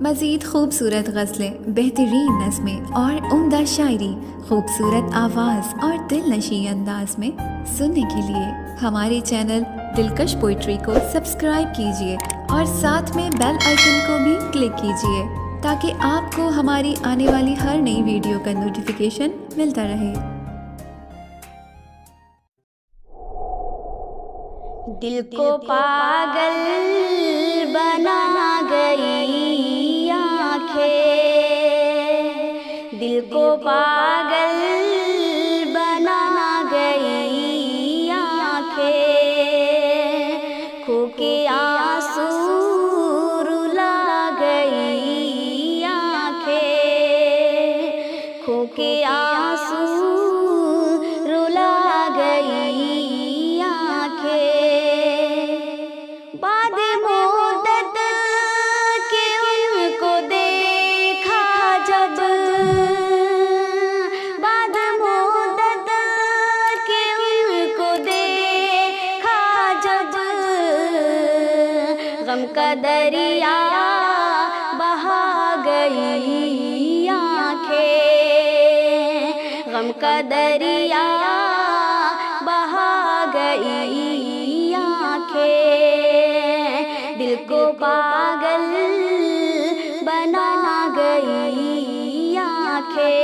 मज़ीद खूबसूरत गज़लें, बेहतरीन नज़्में और उम्दा शायरी, खूबसूरत आवाज़ और दिलनशी अंदाज में सुनने के लिए हमारे चैनल दिलकश पोइट्री को सब्सक्राइब कीजिए और साथ में बेल आइकन को भी क्लिक कीजिए ताकि आपको हमारी आने वाली हर नई वीडियो का नोटिफिकेशन मिलता रहे। दिल को पागल बना गई आँखें, दिल को पागल बना गई आँखें, खो के आंसू रुला गई आँखें, खो के आंसू रुला गई आँखें। बाद मुद्दत के उनको देखा जब, बाद मुद्दत के उनको देखा जब, गम का दरिया बहा गई आँखें, गम का दरिया बहा गई आँखें। दिल को पागल बना गई आँखें।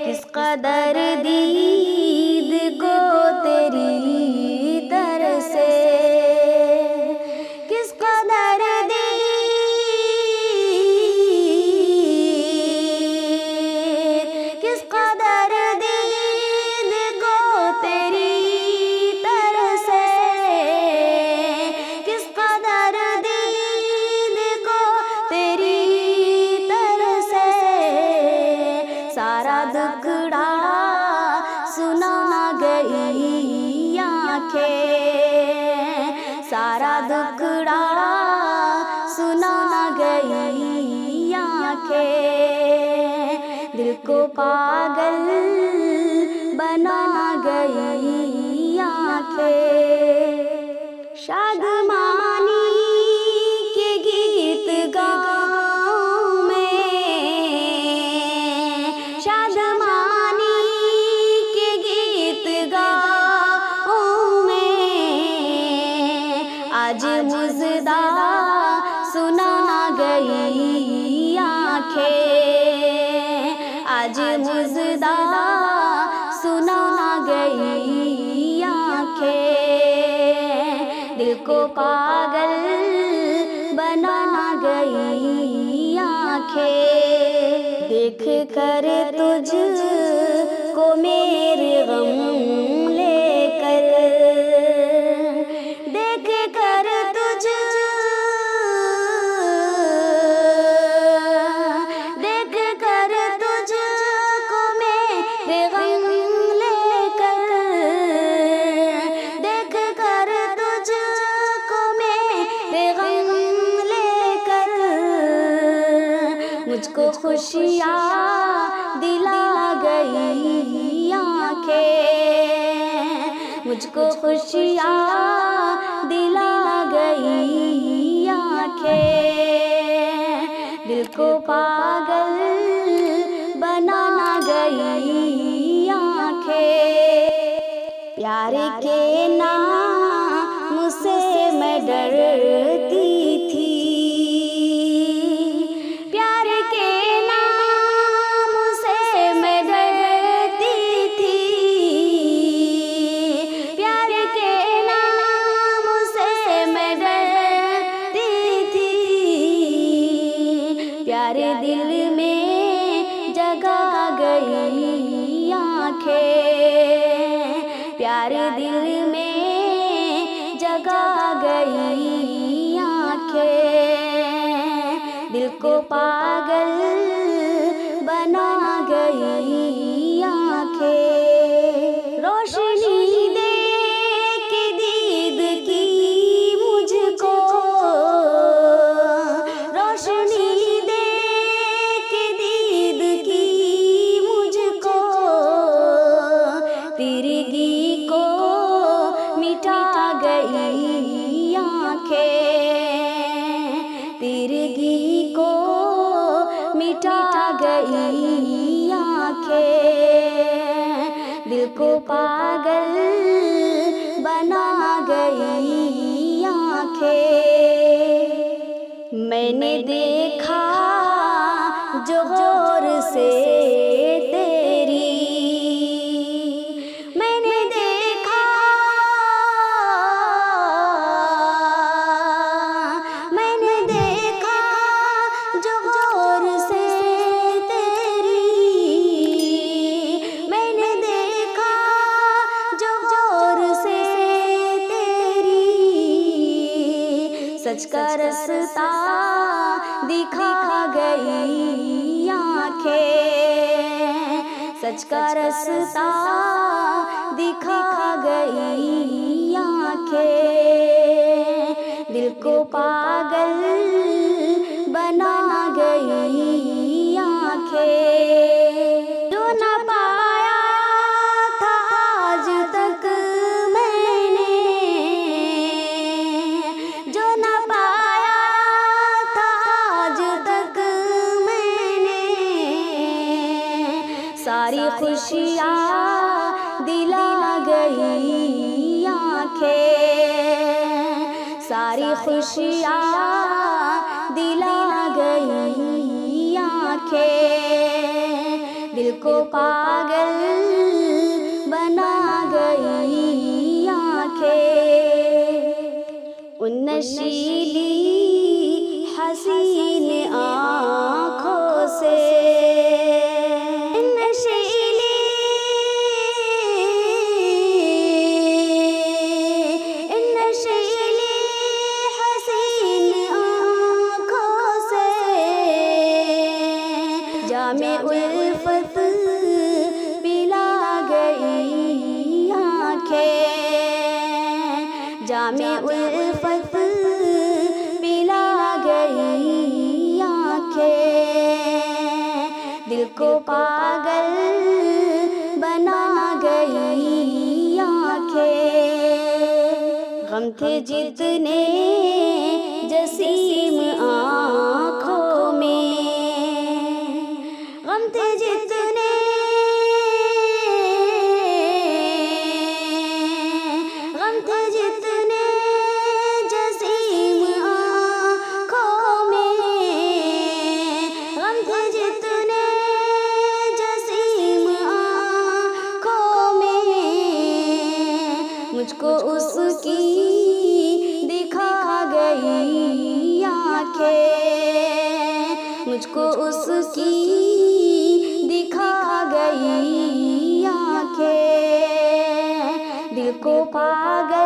किस कदर दीद को तेरी तरसे, किस कदर दीद, किस कदर दीद को तेरी तरसे, किस कदर दीद को तेरी तरसे। सारा दुखड़ा सुना गई आँखें, सारा दुखड़ा सुना गई आँखें। दिल को पागल बना गई आँखें। शादमानी के गीत गाँव में, शादमानी के गीत गाँव में, आज मुजदा सुना गई आँखें, आज मुजदा सुना गई आँखें। दिल को पागल बना गई आँखें। देख कर तुझ को मेरे गम लेकर, देख कर तुझ, देख कर तुझ को मेरे गम लेकर, देख कर तुझ को मेरे गम लेकर, मुझको खुशियाँ दिला गई आँखें, मुझको खुशियाँ दिला गई आँखें। दिल को पागल बना गई आँखें। प्यार के नाम से मैं डरती थी, प्यार के नाम से मैं डरती थी, प्यार के नाम से मैं डरती थी। प्यार दिल में जगा गई आँखें, प्यार दिल में जगा गई आँखें। दिल को पागल बना गई आँखें। रोशनी दे के दीद की मुझको, रोशनी दे के दीद की मुझको, तिरगी को मिटा गई आँखें, तिरगी को को पागल बना गई आँखें। मैंने देखा जो गौर से तेरी, मैंने देखा, मैंने देखा जो गौर से तेरी, मैंने देखा जो गौर से तेरी। सच का रास्ता दिखा गई आँखें, सच का रास्ता दिखा गई आँखें। दिल को पागल बना गई आँखें। जो ना पाया था आज तक मैंने, जो ना पाया था आज तक मैंने, सारी खुशियाँ दिला गई आँखें, सारी खुशियाँ दिला गई आँखें। दिल को पागल बना गई आँखें। उन नशीली हसीन आँखों से, जामे उल्फत पिला गई आँखें, जामे उल्फत पिला गई आँखें। दिल को पागल बना गई आँखें। गम थे जितने जसीम आँखों में, गम थे जितने, गम थे जितने जसीम आँखों में, गम थे जितने जसीम आँखों में। मुझको उसकी दिखा गई आँखें, मुझको उसकी दिखा गई आँखें। दिल को पागल